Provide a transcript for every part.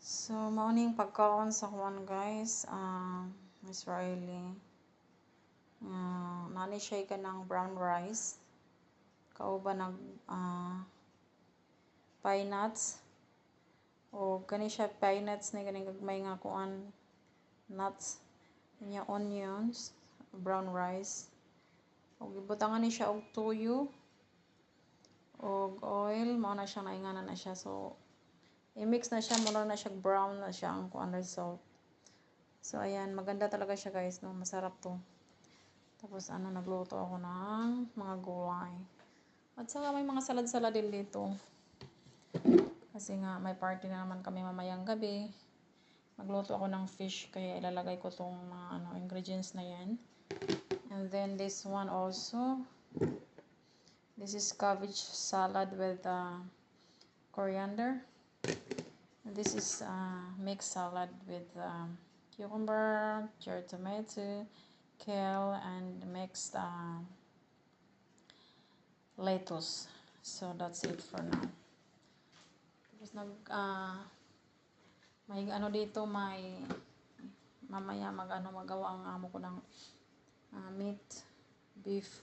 So, mauning pagkaon sa kuan guys, Israeli. Nani siya ka ng brown rice. Kauban nag pine nuts. O kani siya pine nuts na ganing gagmay nga kuan nuts. Kanya onions, brown rice. O gibutangan ni siya og tuyo. Og oil, mao na siya nainganan na siya. So, i-mix na siya, muna na siya brown na siya ang kuan result. So, ayan, maganda talaga siya guys, no? Masarap to. Tapos, nagluto ako ng mga gulay. At saka may mga salad-salad din dito. Kasi nga, may party na naman kami mamayang gabi. Magluto ako ng fish, kaya ilalagay ko tong mga ingredients na yan. And then, this one also. This is cabbage salad with coriander. This is mixed salad with cucumber, cherry tomato, kale, and mixed lettuce. So that's it for now. Tapos may dito, may mamaya magawa ang amo ko ng meat, beef.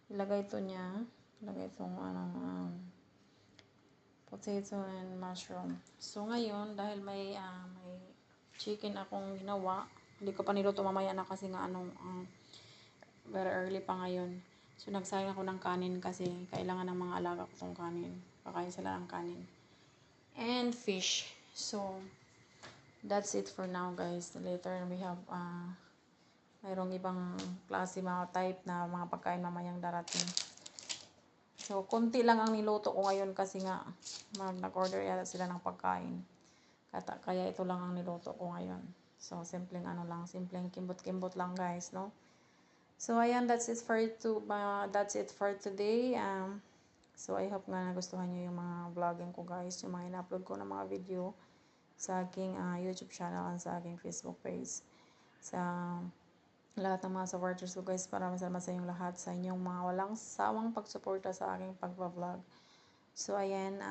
Ilagay ito niya. Ilagay itong potato and mushroom. So ngayon, dahil may chicken akong ginawa, hindi ko pa niluto mamaya na kasi nga very early pa ngayon. So nagsayang ako ng kanin kasi kailangan ng mga alaga ko tong kanin. Kakain sila ng kanin. And fish. So that's it for now guys. Later we have mayroong ibang klase mga type na mga pagkain mamayang darating. So, konti lang ang niluto ko ngayon kasi nga nag-order yata sila ng pagkain. Kaya ito lang ang niluto ko ngayon. So, simpleng simpleng kimbot-kimbot lang guys, no? So, ayan, that's it for today. So, I hope nga nagustuhan nyo yung mga vlogging ko guys, yung mga in-upload ko ng mga video sa aking YouTube channel at sa aking Facebook page. Sa lahat ng mga supporters ko guys, maraming salamat sa inyong lahat, sa inyong mga walang sawang pagsuporta sa aking pagpa-vlog. So ayan,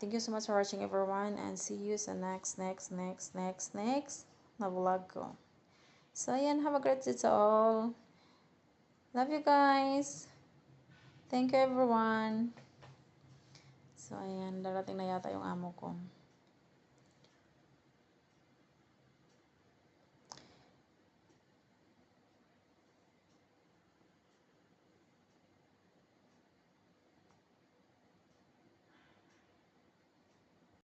thank you so much for watching everyone, and see you sa next na vlog ko. So ayan, have a great day to all. Love you guys. Thank you everyone. So ayan, darating na yata yung amo ko.